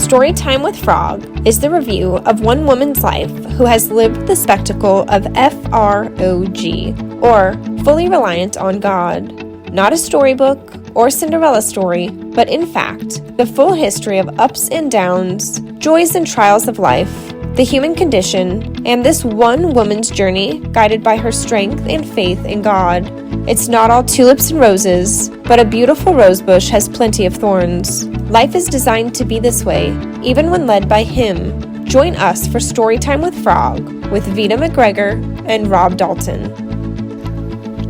Storytime with Frog is the review of one woman's life who has lived the spectacle of FROG, or fully reliant on God. Not a storybook or Cinderella story, but in fact, the full history of ups and downs, joys and trials of life, the human condition, and this one woman's journey guided by her strength and faith in God. It's not all tulips and roses, but a beautiful rosebush has plenty of thorns. Life is designed to be this way, even when led by Him. Join us for Storytime with Frog with Veda MacGregor and Rob Dalton.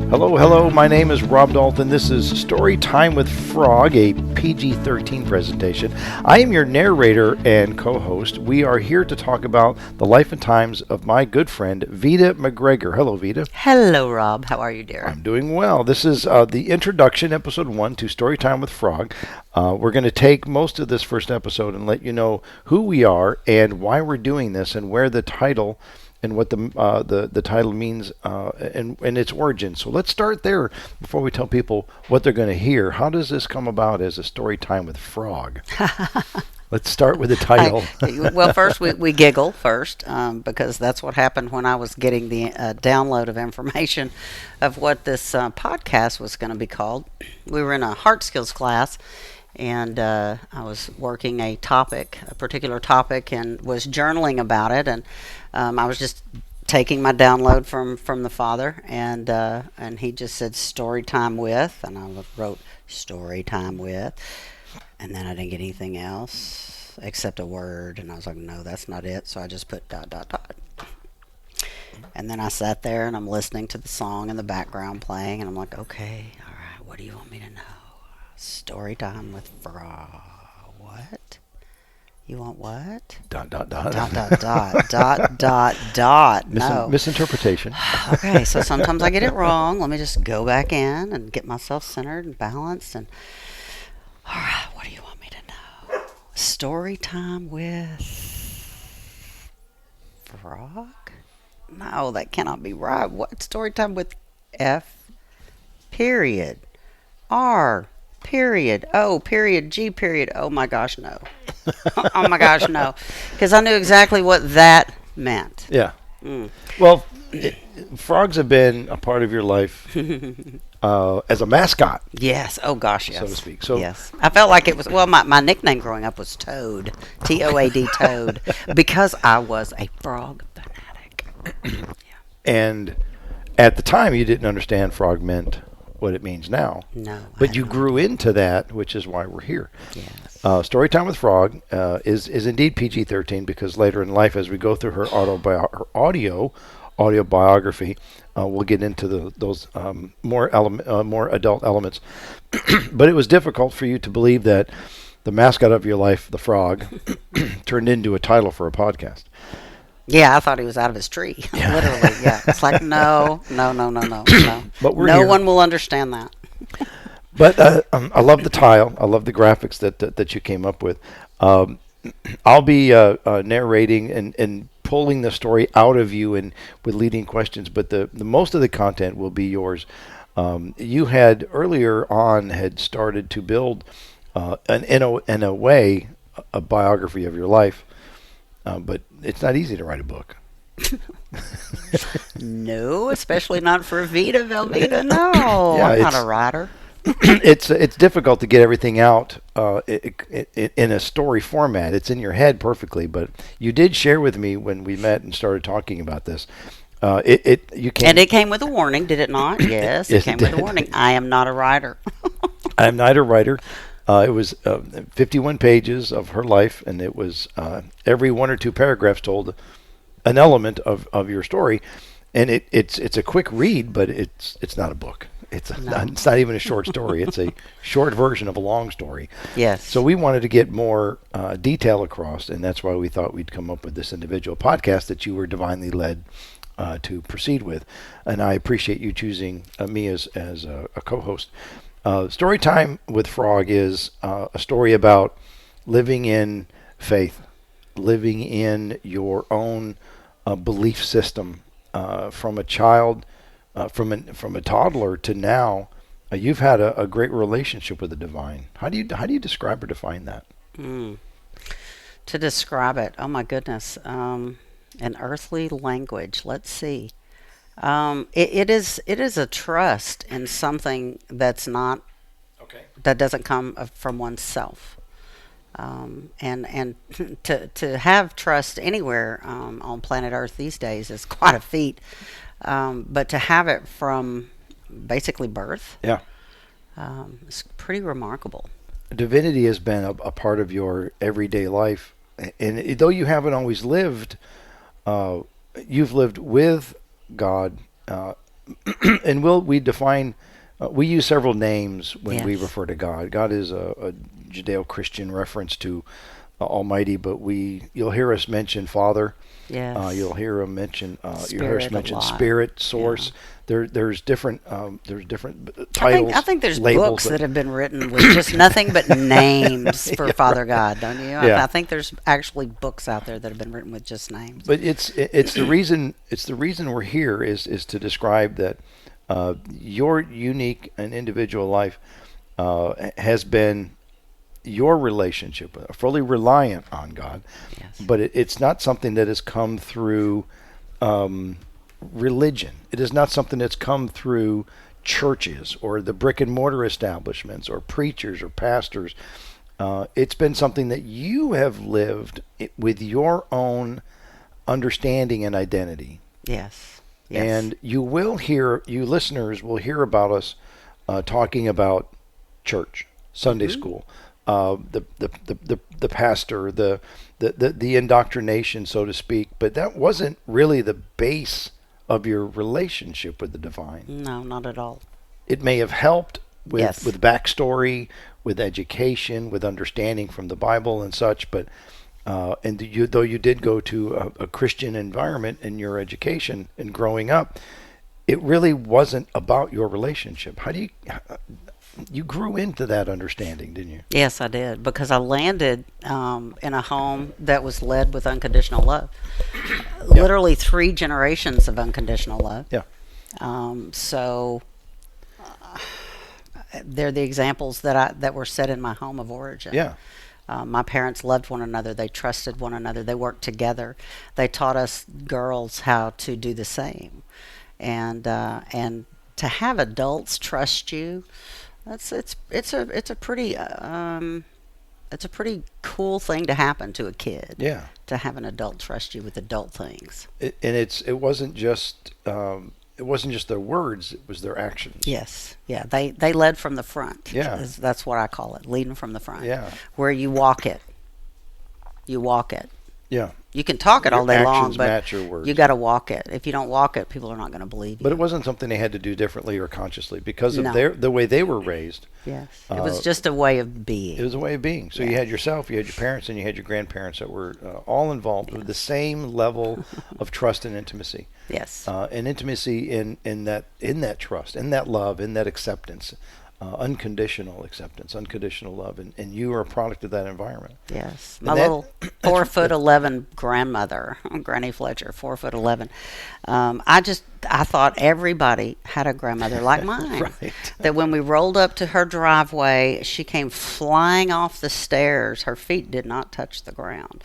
Hello, my name is Rob Dalton. This is Storytime with Frog, a PG-13 presentation. I am your narrator and co-host. We are here to talk about the life and times of my good friend, Veda MacGregor. Hello, Veda. Hello, Rob. How are you, dear? I'm doing well. This is the introduction, episode 1, to Storytime with Frog. We're going to take most of this first episode and let you know who we are and why we're doing this and where the title and what the title means and its origin. So let's start there before we tell people what they're going to hear. How does this come about as a story time with Frog? Let's start with the title. Well, first we giggle first because that's what happened when I was getting the download of information of what this podcast was going to be called. We were in a heart skills class, and I was working a particular topic, and was journaling about it, and I was just taking my download from the Father, and he just said story time with, and I wrote story time with, and then I didn't get anything else except a word, and I was like, no, that's not it, so I just put ... And then I sat there, and I'm listening to the song in the background playing, and I'm like, okay, all right, what do you want me to know? Story time with Frog. What? You want what? ... No. Misinterpretation. Okay, so sometimes I get it wrong. Let me just go back in and get myself centered and balanced. And all right, what do you want me to know? Story time with Frog? No, that cannot be right. What? Story time with F period R period O period G period. Oh my gosh, no. Oh my gosh, no. Because I knew exactly what that meant. Yeah. Well, frogs have been a part of your life as a mascot. Yes. Oh gosh, yes. So to speak. So yes. I felt like it was, well, my nickname growing up was Toad. Toad, Toad. Because I was a frog fanatic. Yeah. And at the time, you didn't understand frog meant what it means now. No. But you grew into that, which is why we're here. Yes. Storytime with Frog is indeed PG-13 because later in life, as we go through her audio biography, we'll get into those more adult elements. But it was difficult for you to believe that the mascot of your life, the frog, turned into a title for a podcast. Yeah, I thought he was out of his tree. Yeah. Literally, yeah. It's like, no. But we're no here. one will understand that. But I love the tile. I love the graphics that you came up with. I'll be narrating and pulling the story out of you and with leading questions. But the most of the content will be yours. You had earlier on had started to build in a way a biography of your life. But it's not easy to write a book. No, especially not for Veda Velveeta. No, yeah, I'm not a writer. It's difficult to get everything out in a story format. It's in your head perfectly, but you did share with me when we met and started talking about this. And it came with a warning, did it not? Yes, it came with a warning. I am not a writer. I am not a writer. It was 51 pages of her life, and it was every one or two paragraphs told an element of your story, and it's a quick read, but it's not a book. It's not even a short story. It's a short version of a long story. Yes. So we wanted to get more detail across, and that's why we thought we'd come up with this individual podcast that you were divinely led to proceed with, and I appreciate you choosing me as a co-host. Storytime with Frog is a story about living in faith, living in your own belief system from a child, from a toddler to now. You've had a great relationship with the divine. How do you describe or define that? To describe it, oh my goodness, an earthly language. Let's see. It is a trust in something that's not Okay. that doesn't come from oneself. And to have trust anywhere on planet Earth these days is quite a feat. But to have it from basically birth, Yeah. is pretty remarkable. Divinity has been a part of your everyday life, and though you haven't always lived, uh, you've lived with God, and we define. We use several names when we Yes. refer to God. God is a Judeo-Christian reference to Almighty, but you'll hear us mention Father. Yes. You'll hear him mention. You'll hear us Spirit a mention lot. Spirit, Source. There's different. There's different I titles. think there's labels books that have been written with just nothing but names for Father God, don't you? Yeah. I think there's actually books out there that have been written with just names. But it's the reason we're here is to describe that your unique and individual life has been your relationship, fully reliant on God. Yes. But it's not something that has come through religion. It is not something that's come through churches or the brick and mortar establishments or preachers or pastors. It's been something that you have lived with your own understanding and identity. Yes. Yes. And you listeners will hear about us talking about church, Sunday school, the pastor, the indoctrination, so to speak. But that wasn't really the base of your relationship with the divine. No, not at all. It may have helped Yes. with backstory, with education, with understanding from the Bible and such. But though you did go to a Christian environment in your education and growing up, it really wasn't about your relationship. You grew into that understanding, didn't you? Yes, I did, because I landed in a home that was led with unconditional love. Literally 3 generations of unconditional love. Yeah. So they're the examples that were set in my home of origin. Yeah. My parents loved one another. They trusted one another. They worked together. They taught us girls how to do the same, and to have adults trust you, it's a pretty cool thing to happen to a kid. Yeah. To have an adult trust you with adult things. It wasn't just their words; it was their actions. Yes. Yeah. They led from the front. Yeah. That's what I call it, leading from the front. Yeah. Where you walk it. You walk it. Yeah. You can talk it all day Your long, actions but match your words. you got to walk it. If you don't walk it, people are not going to believe you. But it wasn't something they had to do differently or consciously because of No. the way they were raised. Yes. It was just a way of being. It was a way of being. So you had yourself, you had your parents, and you had your grandparents that were all involved with the same level of trust and intimacy. Yes. And intimacy in that trust, in that love, in that acceptance, unconditional acceptance, unconditional love, and you are a product of that environment. Yes. And My that- little 4'11" grandmother, Granny Fletcher, 4'11". I thought everybody had a grandmother like mine. Right. That when we rolled up to her driveway, she came flying off the stairs. Her feet did not touch the ground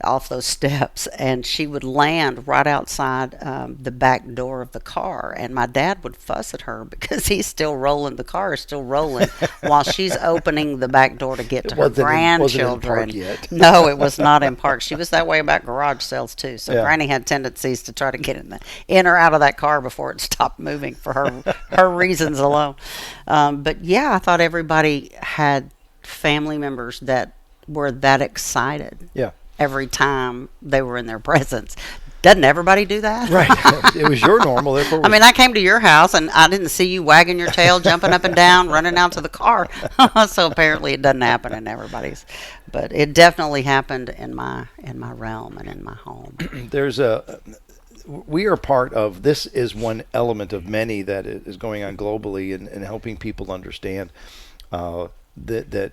off those steps, and she would land right outside the back door of the car, and my dad would fuss at her because he's still rolling, the car is still rolling while she's opening the back door to get to her Wasn't in grandchildren. park yet. No, it was not in park. She was that way about garage sales too, so Yeah. Granny had tendencies to try to get in or out of that car before it stopped moving for her reasons alone. But yeah, I thought everybody had family members that were that excited Yeah. every time they were in their presence. Doesn't everybody do that? Right. It was your normal, therefore. I mean, I came to your house and I didn't see you wagging your tail, jumping up and down, running out to the car. So apparently it doesn't happen in everybody's. But it definitely happened in my realm and in my home. We are part of, this is one element of many that is going on globally and helping people understand that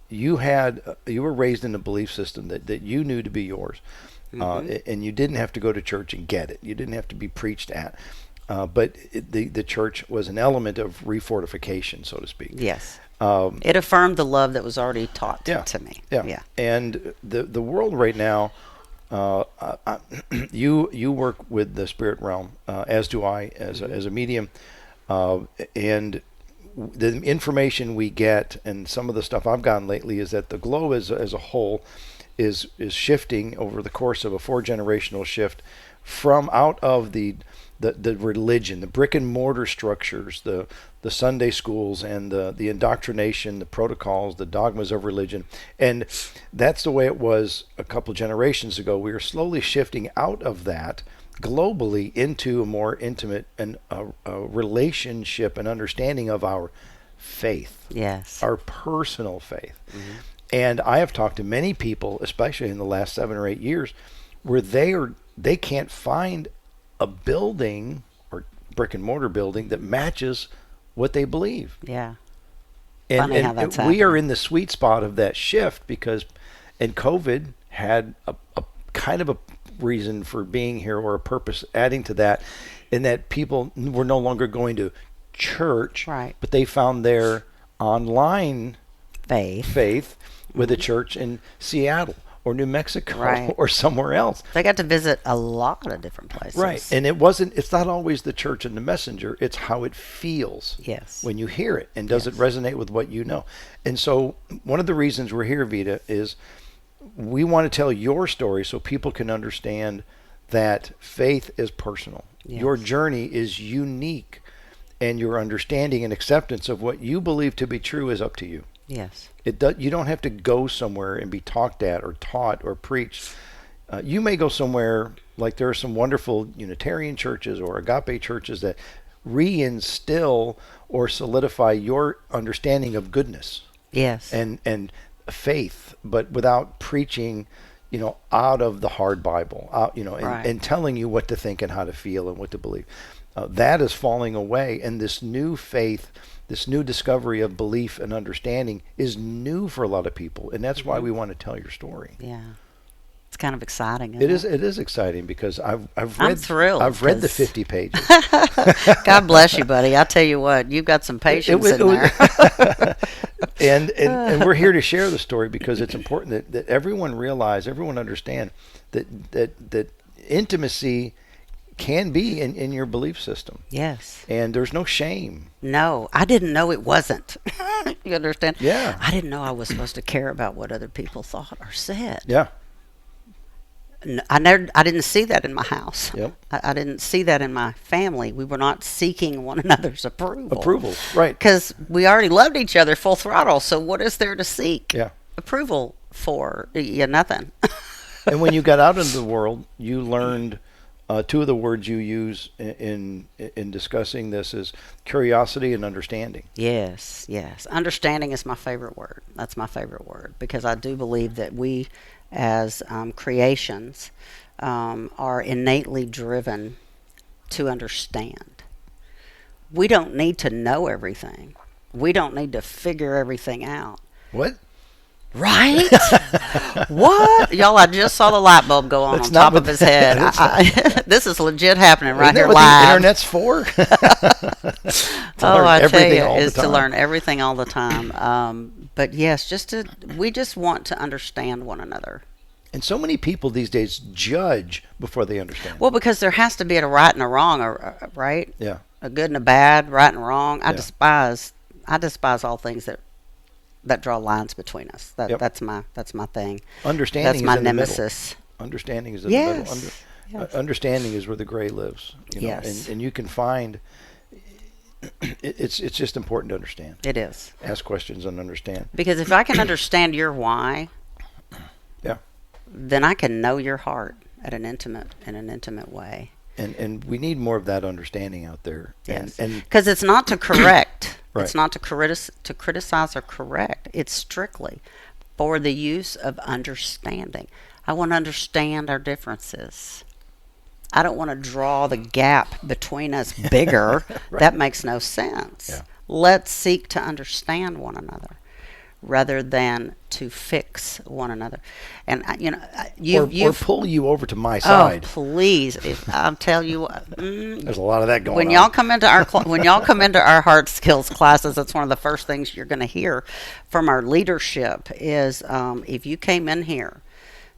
you were raised in a belief system that you knew to be yours. And you didn't have to go to church and get it. You didn't have to be preached at. But the church was an element of refortification, so to speak. Yes. It affirmed the love that was already taught Yeah. to me. Yeah. And the world right now, you work with the spirit realm, as do I, as a medium, and the information we get and some of the stuff I've gotten lately is that the globe as a whole is shifting over the course of a 4-generational shift from out of the religion, the brick and mortar structures, the Sunday schools, and the indoctrination, the protocols, the dogmas of religion. And that's the way it was a couple generations ago. We are slowly shifting out of that globally into a more intimate and a relationship and understanding of our faith. Yes. Our personal faith. And I have talked to many people, especially in the last 7 or 8 years, where they can't find a building or brick and mortar building that matches what they believe. Yeah. And, Funny how that's we are happening. in the sweet spot of that shift because, and COVID had a kind of a reason for being here, or a purpose adding to that, in that people were no longer going to church, Right. but they found their online Faith. with a church in Seattle or New Mexico Right. or somewhere else. They got to visit a lot of different places. Right. And it's not always the church and the messenger, it's how it feels Yes. when you hear it, and does it Yes. resonate with what you know. And so one of the reasons we're here, Veda, is we want to tell your story so people can understand that faith is personal. Yes. Your journey is unique, and your understanding and acceptance of what you believe to be true is up to you. Yes. You don't have to go somewhere and be talked at or taught or preached. You may go somewhere, like there are some wonderful Unitarian churches or agape churches that reinstill or solidify your understanding of goodness Yes. and faith, but without preaching, out of the hard Bible, Right. and telling you what to think and how to feel and what to believe. That is falling away, and this new faith, this new discovery of belief and understanding is new for a lot of people, and that's why we want to tell your story. Yeah. It's kind of exciting. It is exciting because I've I'm read thrilled I've read the 'cause- 50 pages. God bless you, buddy. I tell you what, you've got some patience in there. and we're here to share the story because it's important that everyone understand that intimacy can be in your belief system. Yes. And there's no shame. No, I didn't know it wasn't. You understand? Yeah. I didn't know I was supposed to care about what other people thought or said. Yeah. I didn't see that in my house. Yep. I didn't see that in my family. We were not seeking one another's approval. Right. Because we already loved each other full throttle. So what is there to seek Yeah. approval for? Yeah, nothing. And when you got out into the world, you learned two of the words you use in discussing this is curiosity and understanding. Yes, yes. Understanding is my favorite word. That's my favorite word because I do believe that we, as creations, are innately driven to understand. We don't need to know everything. We don't need to figure everything out. What? Right? What? Y'all, I just saw the light bulb go on That's top not of his head. This is legit happening right Isn't that here what live. the internet's for? I tell everything you, all the is to time. learn everything all the time. But yes, we just want to understand one another. And so many people these days judge before they understand. Well, because there has to be a right and a wrong, right? Yeah. A good and a bad, right and wrong. I Yeah. despise all things that draw lines between us. Yep. That's my thing. Understanding That's my is in the nemesis. middle. Understanding is in Yes. the middle. Yes. Understanding is where the gray lives. Yes. And you can find. It's just important to understand. It is. Ask questions and understand. Because if I can understand your why, Yeah. then I can know your heart in an intimate way. And we need more of that understanding out there. Yes. And Because it's not to correct. Right. It's not to criticize or correct. It's strictly for the use of understanding. I want to understand our differences. I don't want to draw the gap between us bigger. Right. That makes no sense. Yeah. Let's seek to understand one another. rather than to fix one another. And or pull you over to my oh, side. please! I'll tell you what. There's a lot of that going When on. y'all come into our when y'all come into our hard skills classes, that's one of the first things you're going to hear from our leadership is if you came in here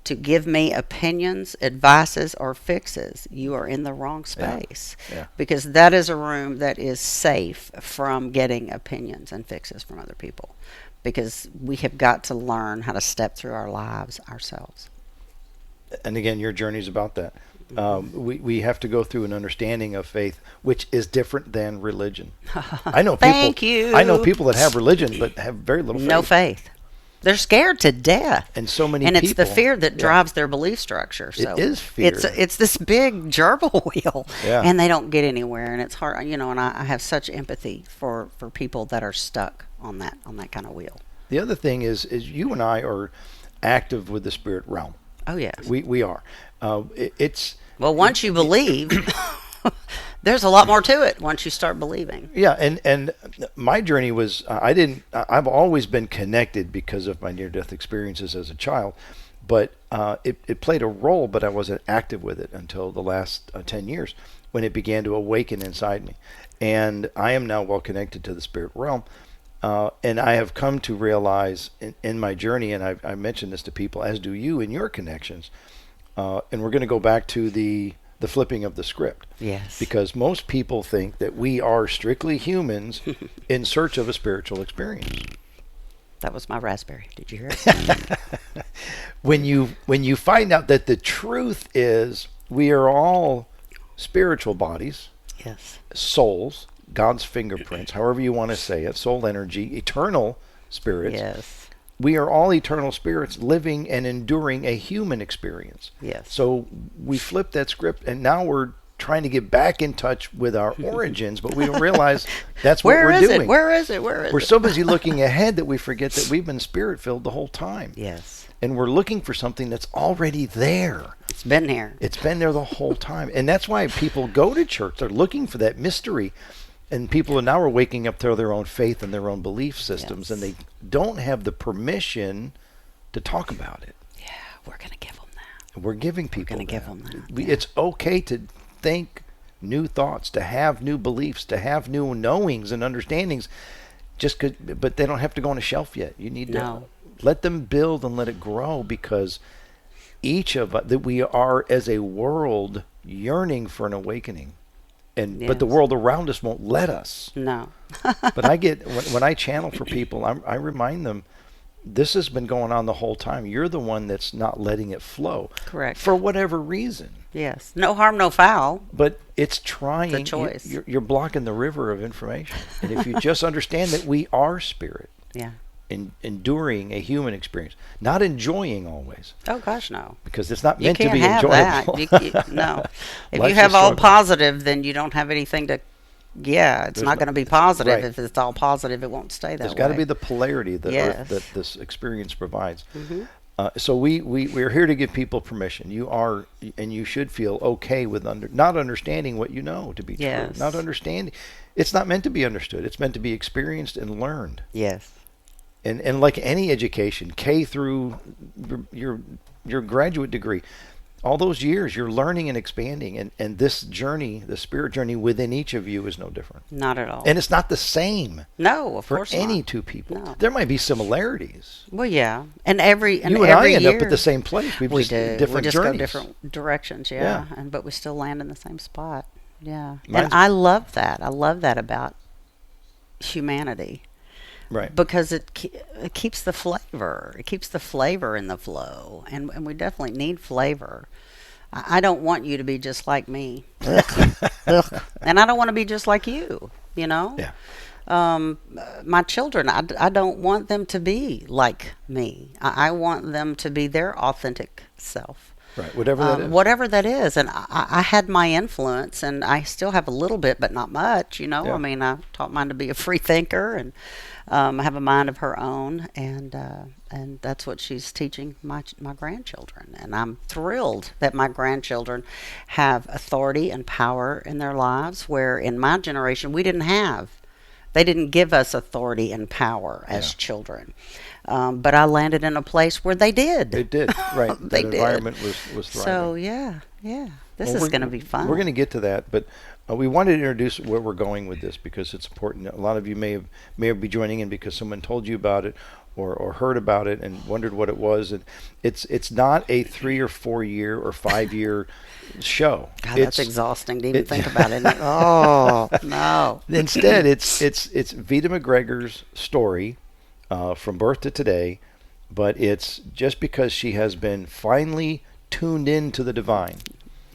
to give me opinions, advices, or fixes, you are in the wrong space. Yeah. Because that is a room that is safe from getting opinions and fixes from other people. Because we have got to learn how to step through our lives ourselves. And again, your journey is about that. We have to go through an understanding of faith, which is different than religion. I know people. Thank you. I know people that have religion but have very little faith. No faith. They're scared to death. And so many and people. it's the fear that drives their belief structure. So it is fear. It's this big gerbil wheel, Yeah. and they don't get anywhere. And it's hard, and I have such empathy for people that are stuck on that kind of wheel. The other thing is you and I are active with the spirit realm. Oh yes, We are. It's well, once you believe, there's a lot more to it. Once you start believing. Yeah, and my journey was I've always been connected because of my near-death experiences as a child, but it played a role, but I wasn't active with it until the last 10 years when it began to awaken inside me. And I am now well connected to the spirit realm, and I have come to realize in my journey, and I mentioned this to people, as do you in your connections, and we're going to go back to the flipping of the script. Yes. Because most people think that we are strictly humans in search of a spiritual experience. That was my raspberry. Did you hear it? When you find out that the truth is we are all spiritual bodies, Yes. souls, God's fingerprints, however you want to say it, soul energy, eternal spirits. Yes. We are all eternal spirits living and enduring a human experience. Yes. So we flip that script, and now we're trying to get back in touch with our origins, but we don't realize that's what we're doing. Where is it? Where is it? We're so busy looking ahead that we forget that we've been spirit-filled the whole time. Yes. And we're looking for something that's already there. It's been here. It's been there the whole time. And that's why people go to church. They're looking for that mystery. And people now are waking up to their own faith and their own belief systems, and they don't have the permission to talk about it. Yeah, we're going to give them that. We're giving people We're going to give that. them that. It's okay to think new thoughts, to have new beliefs, to have new knowings and understandings. But they don't have to go on a shelf yet. You need to let them build and let it grow, because each of us, that we are as a world yearning for an awakening. But the world around us won't let us. No. But I get, when I channel for people, I remind them, this has been going on the whole time. You're the one that's not letting it flow. Correct. For whatever reason. Yes. No harm, no foul. But it's trying. The choice. You're blocking the river of information. And if you just understand that we are spirit. Yeah. Enduring a human experience, not enjoying always. Oh gosh, no. Because it's not You meant to can't be have enjoyable. that. No. If Life's you have a all struggle. positive, then you don't have anything to. Yeah, it's There's not no- going to be positive. right. If it's all positive, it won't stay that There's way. got to be the polarity that, Yes. that this experience provides. Mm-hmm. So we're here to give people permission. You are, and you should feel okay with not understanding what you know to be Yes. true. Not understanding. It's not meant to be understood. It's meant to be experienced and learned. Yes. And like any education, K through your graduate degree, all those years you're learning and expanding, and this journey, the spirit journey within each of you, is no different. Not at all. And it's not the same No, of for course any not. two people. No. There might be similarities. Well, yeah, and every You and every I end year, up at the same place. we just do. different We just journeys. go different directions, Yeah. but we still land in the same spot. Yeah, Mine's- and I love that. I love that about humanity. Right. Because it keeps the flavor. It keeps the flavor in the flow, and we definitely need flavor. I don't want you to be just like me, and I don't want to be just like you. You know. Yeah. My children, I don't want them to be like me. I want them to be their authentic self. Right. Whatever that is. Whatever that is. And I had my influence, and I still have a little bit, but not much, you know. Yeah. I mean, I taught mine to be a free thinker, and have a mind of her own, and that's what she's teaching my grandchildren. And I'm thrilled that my grandchildren have authority and power in their lives, where in my generation we didn't have They didn't give us authority and power as children. But I landed in a place where they did. It did, right. They That did. environment was thriving. So, yeah. This Well, is going to be fun. We're going to get to that, but we wanted to introduce where we're going with this because it's important. A lot of you may be joining in because someone told you about it or heard about it and wondered what it was. And it's not a 3 or 4 year or 5 year show. God, that's exhausting to even think about it. Oh, no. Instead, it's Veda MacGregor's story from birth to today, but it's just because she has been finally tuned in to the divine.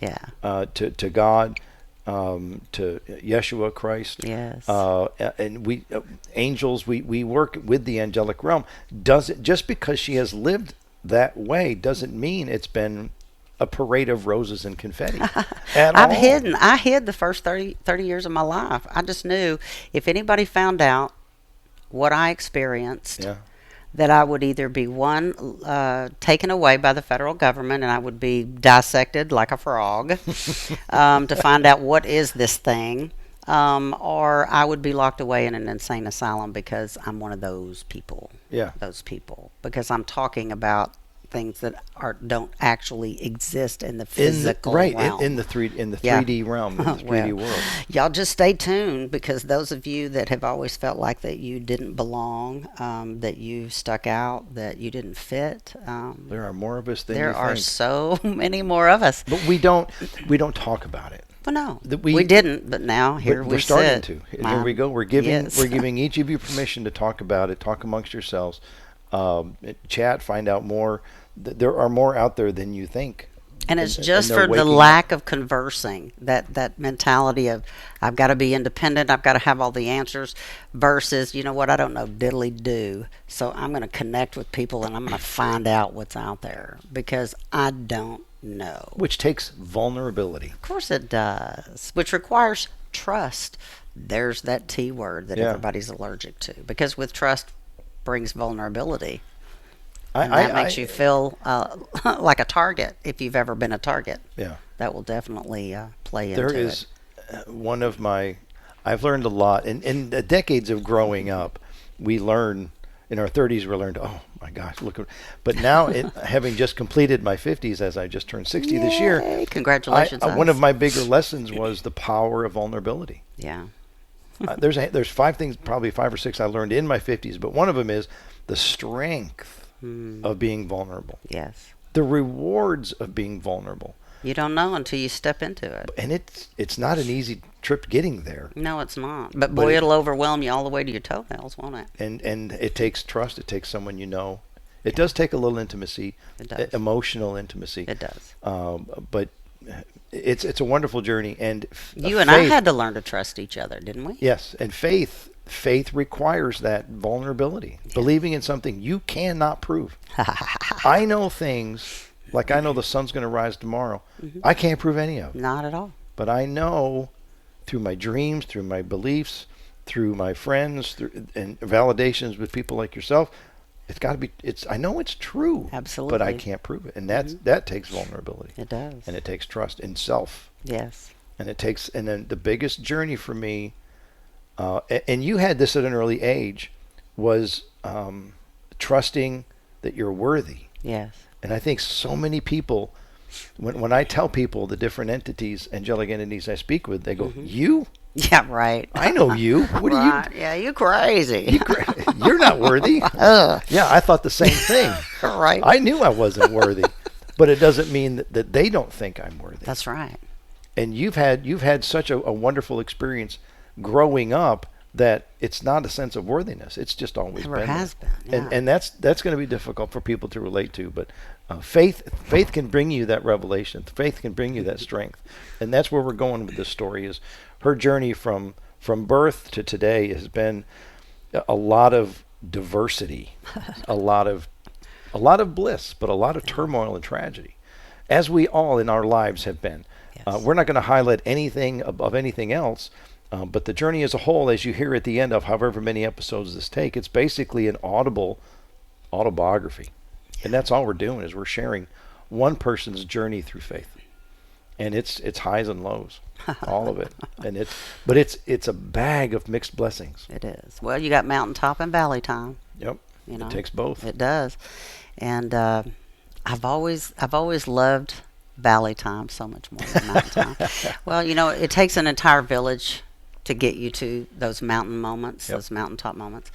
Yeah. To God, to Yeshua Christ. Yes. And we angels, we work with the angelic realm. Just because she has lived that way doesn't mean it's been a parade of roses and confetti. I hid the first 30 years of my life. I just knew if anybody found out what I experienced, that I would either be taken away by the federal government and I would be dissected like a frog to find out what is this thing, or I would be locked away in an insane asylum because I'm one of those people. Yeah. Those people. Because I'm talking about things that don't actually exist in the physical realm. in the 3D realm, in the 3D world. Y'all just stay tuned because those of you that have always felt like that you didn't belong, that you stuck out, that you didn't fit. There are more of us than you there think. are so many more of us. But we don't talk about it. Well, no, we didn't. But now here we're we starting sit. to. And here we go. We're giving Yes. we're giving each of you permission to talk about it. Talk amongst yourselves. Chat. Find out more. There are more out there than you think. And it's just they're for the waking lack of conversing, that mentality of I've got to be independent, I've got to have all the answers, versus, you know what, I don't know diddly do, so I'm going to connect with people and I'm going to find out what's out there because I don't know. Which takes vulnerability. Of course it does, which requires trust. There's that T word that everybody's allergic to, because with trust brings vulnerability. And that makes you feel like a target if you've ever been a target. Yeah. That will definitely play into it. There is one of my, I've learned a lot. In the decades of growing up, we learn, in our 30s, we learned, oh my gosh, look at, but now having just completed my 50s, as I just turned 60 this year. Congratulations. One of my bigger lessons was the power of vulnerability. Yeah. There's 5 things, probably 5 or 6 I learned in my 50s, but one of them is the strength of being vulnerable. Yes. The rewards of being vulnerable. You don't know until you step into it. And it's not an easy trip getting there. No, it's not. But boy, it'll overwhelm you all the way to your toenails, won't it? And it takes trust. It takes someone you know. It does take a little intimacy. It does. Emotional intimacy. It does. But it's a wonderful journey. And you and I had to learn to trust each other, didn't we? Yes. And faith requires that vulnerability. Yeah. Believing in something you cannot prove. I know things, like I know the sun's going to rise tomorrow. Mm-hmm. I can't prove any of it. Not at all. But I know through my dreams, through my beliefs, through my friends, and validations with people like yourself, it's got to be, I know it's true. Absolutely. But I can't prove it. And that takes vulnerability. It does. And it takes trust in self. Yes. And then the biggest journey for me, and you had this at an early age, was trusting that you're worthy. Yes. And I think so many people, when I tell people the different entities, angelic entities I speak with, they go, "You? Yeah, right. I know you. What are you? Yeah, you crazy. You're not worthy." Yeah, I thought the same thing. Right. I knew I wasn't worthy, but it doesn't mean that they don't think I'm worthy. That's right. And you've had such a wonderful experience growing up that it's not a sense of worthiness. It's just always Never been. has been. Yeah. And that's going to be difficult for people to relate to. But faith can bring you that revelation. Faith can bring you that strength. And that's where we're going with this story. Is her journey from birth to today has been a lot of diversity, a lot of bliss, but a lot of turmoil and tragedy, as we all in our lives have been. Yes. We're not going to highlight anything above anything else. But the journey as a whole, as you hear at the end of however many episodes this take, it's basically an autobiography. And that's all we're doing, is we're sharing one person's journey through faith. and it's highs and lows, all of it, and it's a bag of mixed blessings. It is. Well, you got mountaintop and valley time. Yep, You know, it takes both. it does, and I've always loved valley time so much more than mountain time. Well, it takes an entire village to get you to those mountain moments, Yep. those mountaintop moments.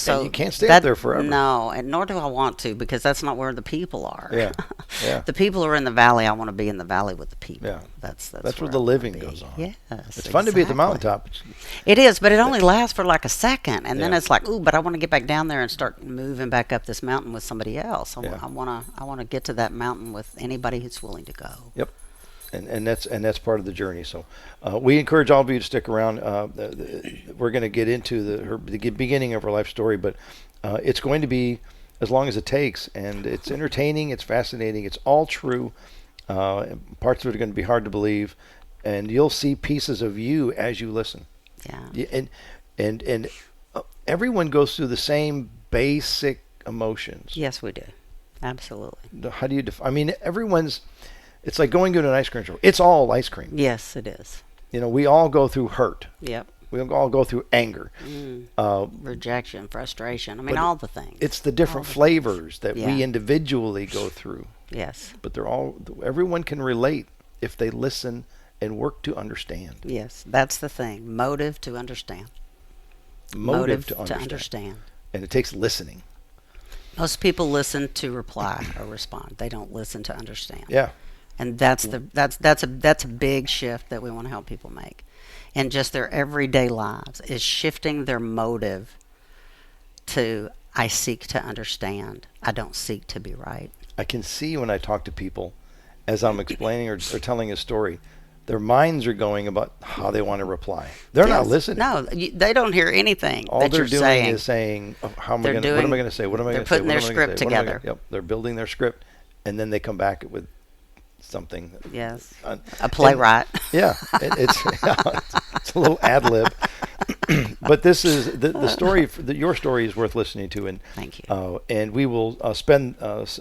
So you can't stay up there forever. No, and nor do I want to, because that's not where the people are. Yeah, yeah. The people are in the valley. I want to be in the valley with the people. Yeah. That's where I the wanna living be. goes on. Yes, It's fun to be at the exactly. mountaintop. It is, but it only lasts for like a second, and then Yeah. it's like, ooh, but I want to get back down there and start moving back up this mountain with somebody else. Yeah. I want to get to that mountain with anybody who's willing to go. Yep. And that's part of the journey. So we encourage all of you to stick around. We're going to get into the beginning of her life story, but it's going to be as long as it takes, and it's entertaining, it's fascinating, it's all true. Parts of it are going to be hard to believe, and you'll see pieces of you as you listen. Yeah. And everyone goes through the same basic emotions. Yes, we do. Absolutely. How do you I mean, everyone's. It's like going to an ice cream shop. It's all ice cream. Yes, it is. We all go through hurt. Yep. We all go through anger. Rejection, frustration. I mean, but all the things. It's the different All the flavors that Yeah. we individually go through. Yes. But everyone can relate if they listen and work to understand. Yes, that's the thing. Motive to understand. Motive to understand. And it takes listening. Most people listen to reply or respond. They don't listen to understand. Yeah. And that's a big shift that we want to help people make in just their everyday lives, is shifting their motive to, I seek to understand. I don't seek to be right. I can see when I talk to people, as I'm explaining or telling a story, their minds are going about how they want to reply. They're not listening. No, they don't hear anything All that they're you're doing saying. is saying, what am I They're going to say? What am I they're going to say? putting their script together. Yep, they're building their script, and then they come back with something. Yes, a playwright. Yeah, it's a little ad lib. But this is the story. Your story is worth listening to, and Thank you. And we will spend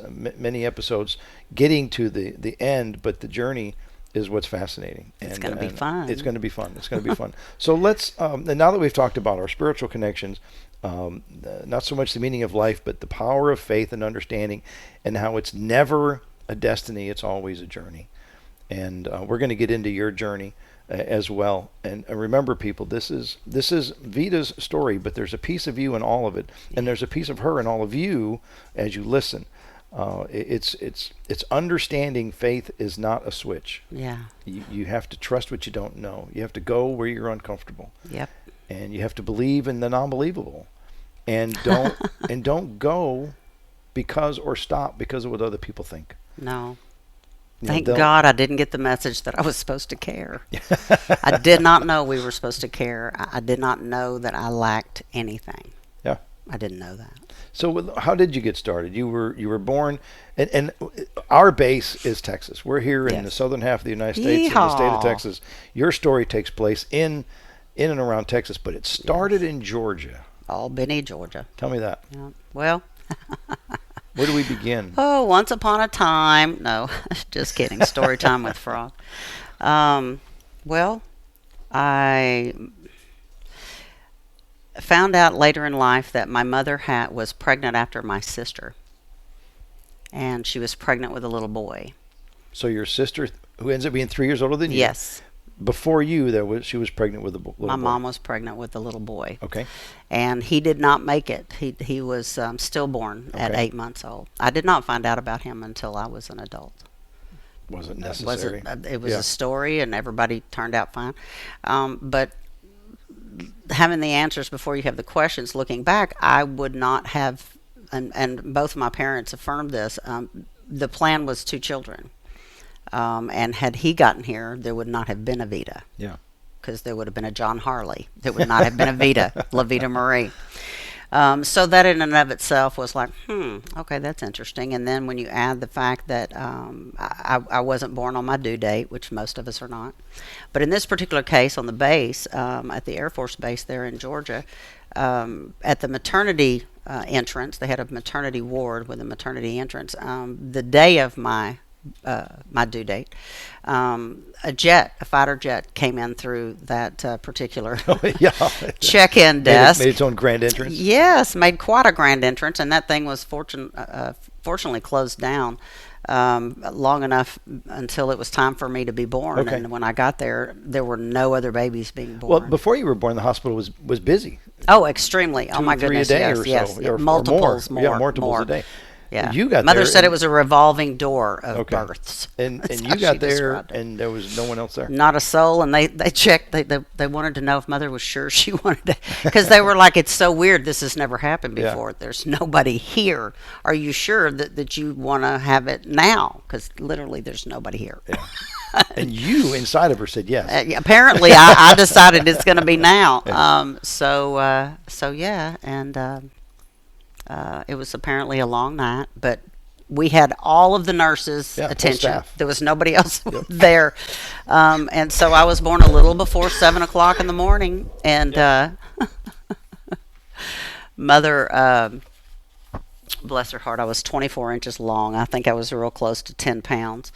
many episodes getting to the end, but the journey is what's fascinating. It's going to be fun. It's going to be fun. It's going to be fun. So let's. And now that we've talked about our spiritual connections, not so much the meaning of life, but the power of faith and understanding, and how it's never a destiny; it's always a journey. And we're going to get into your journey as well. And remember, people, this is Veda's story, but there's a piece of you in all of it, and there's a piece of her in all of you as you listen. It's understanding. Faith is not a switch. Yeah. You have to trust what you don't know. You have to go where you're uncomfortable. Yep. And you have to believe in the non-believable, and don't go or stop because of what other people think. No. You know, Thank God I didn't get the message that I was supposed to care. I did not know we were supposed to care. I did not know that I lacked anything. Yeah. I didn't know that. So how did you get started? You were born, and our base is Texas. We're here in the southern half of the United States, in the state of Texas. Your story takes place in and around Texas, but it started in Georgia. Albany, Georgia. Tell me that. Yeah. Well, where do we begin? Oh, once upon a time. No, just kidding. Story time with Frog. Well, I found out later in life that my mother was pregnant after my sister. And she was pregnant with a little boy. So your sister, who ends up being 3 years older than you. Yes. Before you, she was pregnant with a little boy. My mom was pregnant with a little boy. Okay. And he did not make it. He was stillborn at 8 months old. I did not find out about him until I was an adult. Wasn't necessary. It was a story, and everybody turned out fine. But having the answers before you have the questions, looking back, I would not have, and both of my parents affirmed this, the plan was 2 children. And had he gotten here, there would not have been a Veda. Yeah. Because there would have been a John Harley. There would not have been a Veda, La Veda Marie. So that in and of itself was like, okay, that's interesting. And then when you add the fact that I wasn't born on my due date, which most of us are not. But in this particular case, on the base, at the Air Force Base there in Georgia, at the maternity entrance, they had a maternity ward with a maternity entrance. The day of my my due date. A fighter jet, came in through that particular Yeah. check-in desk. Made its own grand entrance. Yes, made quite a grand entrance, and that thing was fortunately closed down long enough until it was time for me to be born. Okay. And when I got there, there were no other babies being born. Well, before you were born, the hospital was busy. Oh, extremely. Oh, my 2 or 3 goodness. a day Yes, or yes. so, Yeah, or multiples, more. more. Yeah, multiples more. a day. Yeah. You got Mother there said it and- was a revolving door of Okay. births. And That's you how got she there, described it. and there was no one else there. Not a soul, and they checked. They wanted to know if Mother was sure she wanted to, because they were like, "It's so weird. This has never happened Yeah. before. There's nobody here. Are you sure that you want to have it now? Because literally, there's nobody here." Yeah. And you, inside of her, said yes. Apparently, I decided it's going to be now. Yeah. So yeah, and it was apparently a long night, but we had all of the nurses' Yeah, full attention. staff. There was nobody else there, and so I was born a little before 7 o'clock in the morning, and Mother. Bless her heart, I was 24 inches long. I think I was real close to 10 pounds.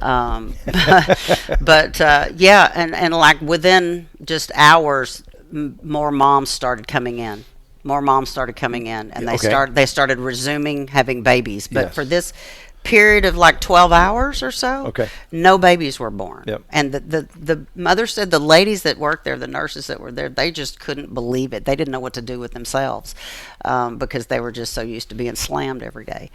But yeah, and like within just hours, more moms started coming in. More moms started coming in, and Okay. they started resuming having babies. But Yes. for this period of like 12 hours or so, Okay. no babies were born. Yep. And the mother said the ladies that worked there, the nurses that were there, they just couldn't believe it. They didn't know what to do with themselves because they were just so used to being slammed every day.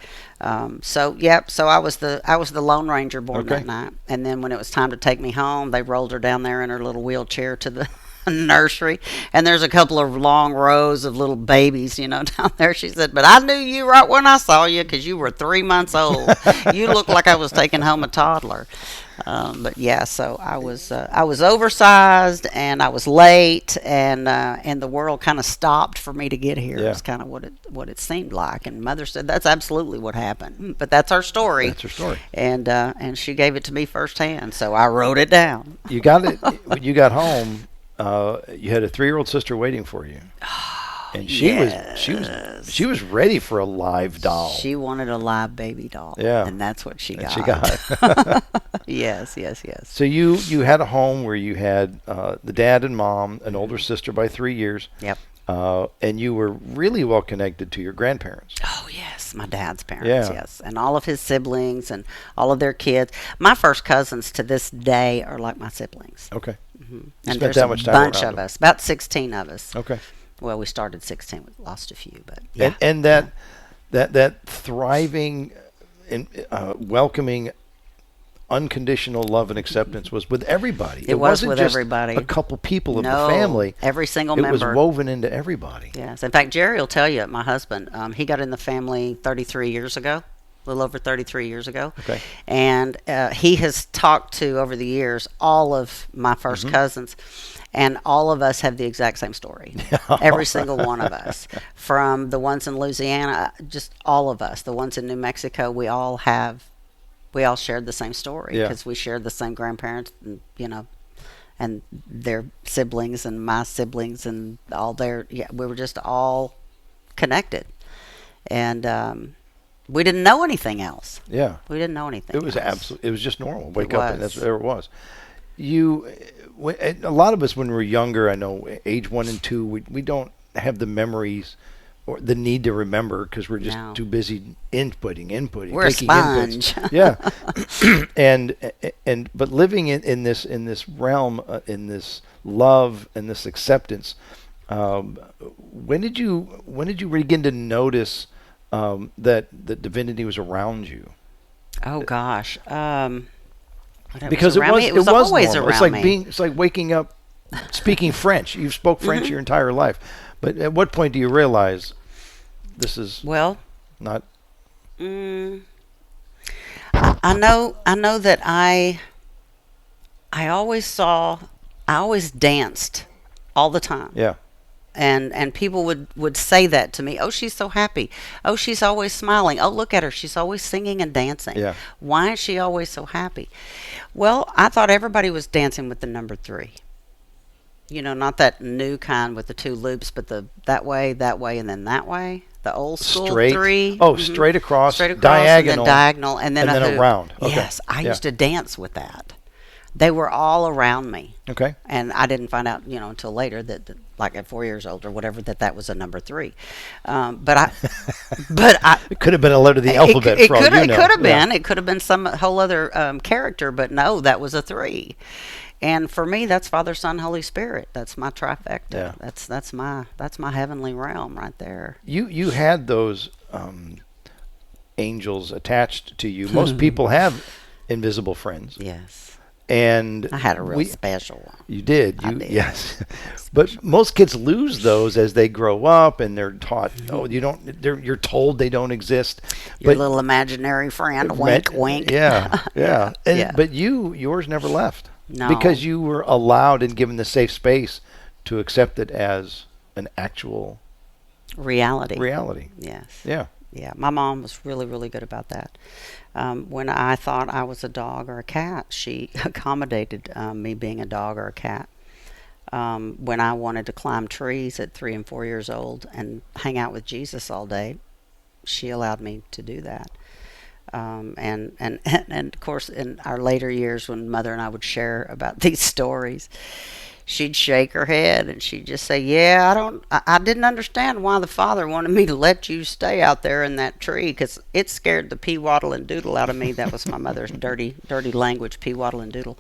So I was the Lone Ranger born Okay. that night. And then when it was time to take me home, they rolled her down there in her little wheelchair to the nursery, and there's a couple of long rows of little babies, down there. She said, "But I knew you right when I saw you because you were 3 months old. You looked like I was taking home a toddler." But yeah, so I was oversized, and I was late, and the world kind of stopped for me to get here. Yeah. It's kind of what it seemed like. And Mother said that's absolutely what happened. But that's our story. That's her story. And she gave it to me firsthand, so I wrote it down. You got it when you got home. You had a 3-year-old sister waiting for you, and she was ready for a live doll. She wanted a live baby doll. Yeah. And that's what she And got. she got. Yes. So you had a home where you had the dad and mom, an older sister by 3 years. Yep. And you were really well connected to your grandparents. Oh, yes. My dad's parents, Yeah. yes. And all of his siblings and all of their kids. My first cousins to this day are like my siblings. Okay. And spent there's that a much time bunch around of them. us, about 16 of us. Okay. Well, we started 16. We lost a few, but yeah. And that thriving and welcoming unconditional love and acceptance was with everybody. It was wasn't with just everybody. a couple people of No, the family. every single It member. was woven into everybody. Yes. In fact, Jerry will tell you, my husband, he got in the family 33 years ago, a little over 33 years ago. Okay. And he has talked to, over the years, all of my first cousins, and all of us have the exact same story. Every single one of us. From the ones in Louisiana, just all of us. The ones in New Mexico, we all shared the same story Yeah. because we shared the same grandparents, and their siblings and my siblings and all we were just all connected. And we didn't know anything else. Yeah. We didn't know anything It was else. absolutely. It was just normal. Wake up, and was. there it was. A lot of us when we're younger, I know, age 1 and 2, we don't have the memories or the need to remember because we're just No. too busy inputting, We're a taking sponge. inputs. Yeah, and but living in this realm, in this love and this acceptance. When did you begin to notice that divinity was around you? Oh gosh. Because around me. it was always normal. around me. It's like waking up speaking French. You've spoke French your entire life, but at what point do you realize this is Well, not? I know that I always danced all the time. Yeah, And people would say that to me. Oh, she's so happy. Oh, she's always smiling. Oh, look at her. She's always singing and dancing. Yeah. Why is she always so happy? Well, I thought everybody was dancing with the number 3. not that new kind with the 2 loops, but that way, and then that way. The old school Straight. 3. Oh, straight across, diagonal, and then diagonal, and then a hoop. round. Okay. Yes, I used to dance with that. They were all around me. Okay. And I didn't find out, until later that like at 4 years old or whatever, that was a number 3. But I, it could have been a letter of the alphabet. It could have been. It could have been some whole other character, but no, that was a 3. And for me, that's Father, Son, Holy Spirit. That's my trifecta. Yeah. That's my heavenly realm right there. You had those angels attached to you. Most people have invisible friends. Yes. And I had a real special one. You did. I did. Yes. But most kids lose those as they grow up, and they're taught, you're told they don't exist. Your little imaginary friend, wink, wink. Yeah, yeah. But yours never left. No. Because you were allowed and given the safe space to accept it as an actual reality. Yes. Yeah. My mom was really, really good about that. When I thought I was a dog or a cat, she accommodated me being a dog or a cat. When I wanted to climb trees at 3 and 4 years old and hang out with Jesus all day, she allowed me to do that. And of course, in our later years, when Mother and I would share about these stories, she'd shake her head and she'd just say, "Yeah, I didn't understand why the Father wanted me to let you stay out there in that tree, because it scared the pee, waddle, and doodle out of me." That was my mother's dirty language, pee, waddle, and doodle.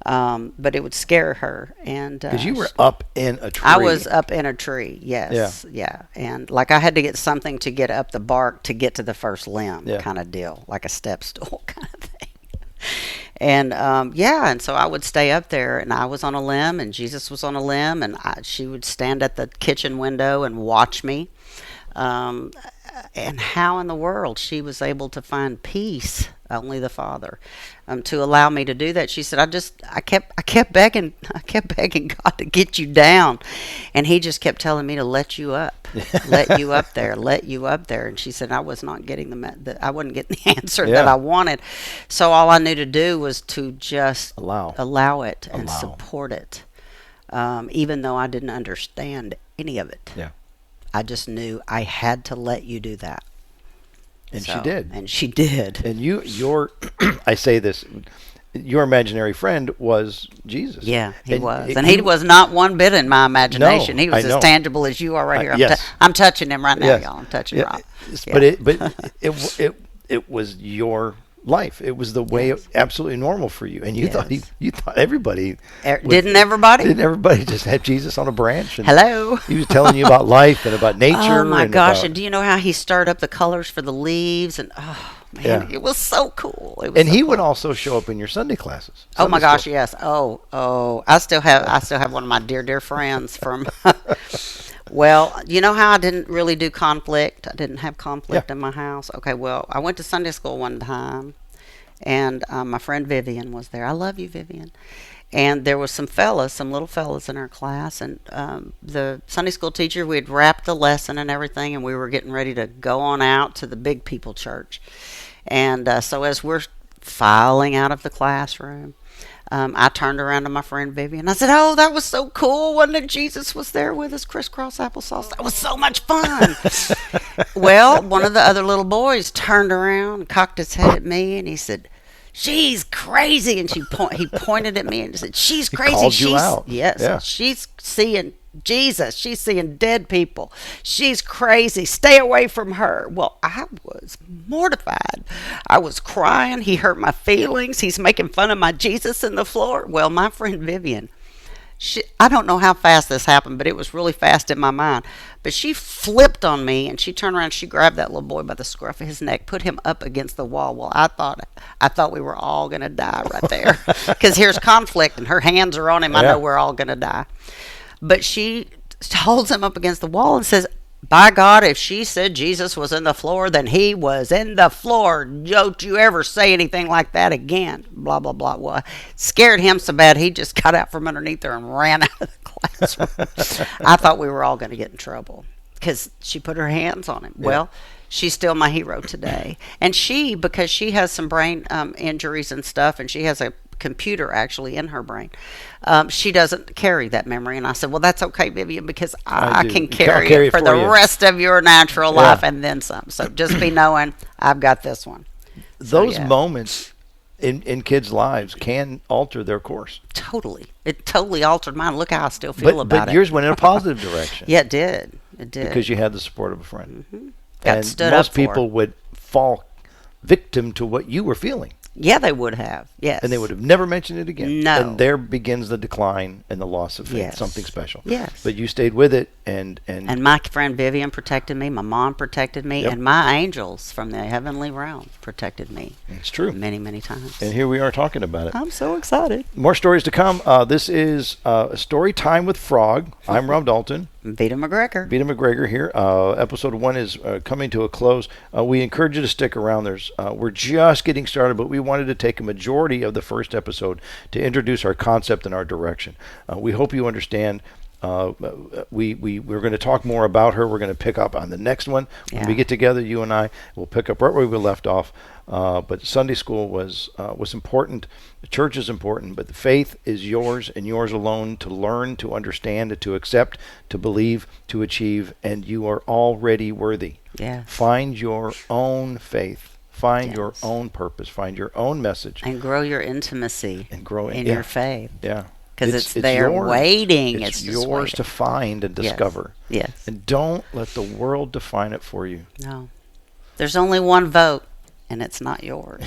But it would scare her. And because you were up in a tree. I was up in a tree. Yes. Yeah. And like I had to get something to get up the bark to get to the first limb, kind of deal, like a step stool kind of thing. And and so I would stay up there, and I was on a limb, and Jesus was on a limb, and she would stand at the kitchen window and watch me. And how in the world she was able to find peace, only the Father, to allow me to do that. She said, I kept begging God to get you down, and He just kept telling me to let you up, let you up there. And she said I was not getting I wasn't getting the answer that I wanted. So all I knew to do was to just allow it and support it, even though I didn't understand any of it. Yeah. I just knew I had to let you do that. And she did. And she did. And your I say this, your imaginary friend was Jesus. Yeah, he was. And he was not one bit in my imagination. No, he was as tangible as you are right here. I'm touching him right now, y'all. I'm touching Rob. Yeah. But it was your life. It was the way absolutely normal for you. And you thought everybody didn't everybody just have Jesus on a branch? And hello. He was telling you about life and about nature. Oh my gosh! And do you know how he stirred up the colors for the leaves? And man, it was so cool. He would also show up in your Sunday classes. Oh my gosh, yes. Oh, I still have one of my dear friends from. Well, you know how I didn't really do conflict? I didn't have conflict in my house. Okay, well, I went to Sunday school one time, and my friend Vivian was there. I love you, Vivian. And there was some little fellas in our class, and the Sunday school teacher, we had wrapped the lesson and everything, and we were getting ready to go on out to the big people church. And so as we're filing out of the classroom, I turned around to my friend Vivian. I said, "Oh, that was so cool. Wasn't it? Jesus was there with us, crisscross applesauce. That was so much fun." Well, one of the other little boys turned around and cocked his head at me, and he said, "She's crazy." And he pointed at me and said, "She's crazy." He called you out. Yes, she's seeing Jesus. She's seeing dead people. She's crazy. Stay away from her. Well, I was mortified. I was crying. He hurt my feelings. He's making fun of my Jesus in the floor. Well, my friend Vivian, I don't know how fast this happened, but it was really fast in my mind. But she flipped on me, and she turned around. She grabbed that little boy by the scruff of his neck, put him up against the wall. Well, I thought we were all going to die right there, because here's conflict, and her hands are on him. I know we're all going to die. But she holds him up against the wall and says, "By God, if she said Jesus was in the floor, then he was in the floor. Don't you ever say anything like that again." Blah, blah, blah. Well, it scared him so bad, he just got out from underneath her and ran out of the classroom. I thought we were all going to get in trouble because she put her hands on him. Yeah. Well, she's still my hero today. And because she has some brain injuries and stuff, and she has a computer actually in her brain. She doesn't carry that memory. And I said, well, that's okay, Vivian, because I do. can I'll carry it for the you. rest of your natural Yeah. life and then some. So just be knowing I've got this one. Those moments in kids' lives can alter their course. Totally. It totally altered mine. Look how I still feel about But it. yours went in a positive direction. Yeah, it did. It did. Because you had the support of a friend. Mm-hmm. Got And stood most up for. people would fall victim to what you were feeling. Yeah, they would have. Yes. And they would have never mentioned it again. No. And there begins the decline and the loss of faith. Yes. Something special. Yes. But you stayed with it and my friend Vivian protected me. My mom protected me. Yep. And my angels from the heavenly realm protected me. it's true. Many, many times. And here we are talking about it. I'm so excited. More stories to come. This is Story Time with Frog. I'm Rob Dalton. Veda MacGregor. Veda MacGregor here. Episode 1 is coming to a close. We encourage you to stick around. We're just getting started, but we wanted to take a majority of the first episode to introduce our concept and our direction. We hope you understand. We're going to talk more about her. We're going to pick up on the next one. When we get together, you and I will pick up right where we left off. But Sunday school was important. The church is important, but the faith is yours and yours alone to learn, to understand, to accept, to believe, to achieve, and you are already worthy. Yeah. Find your own faith. Find your own purpose. Find your own message. And grow your intimacy And grow in your faith. Yeah. Because it's there yours. waiting. It's just yours waiting. to find and discover. Yes. And don't let the world define it for you. No. There's only one vote, and it's not yours.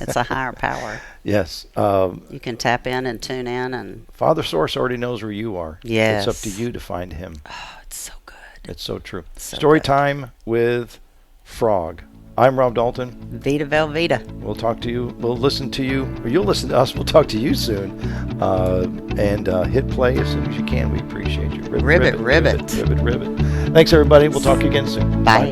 It's a higher power. Yes. You can tap in and tune in. And Father Source already knows where you are. Yes. It's up to you to find him. oh, it's so good. It's so true. So Story good. time with Frog. I'm Rob Dalton. Vita Velveeta. We'll talk to you. We'll listen to you. Or you'll listen to us. We'll talk to you soon. And hit play as soon as you can. We appreciate you. Ribbit. Ribbit. Thanks, everybody. We'll talk again soon. Bye.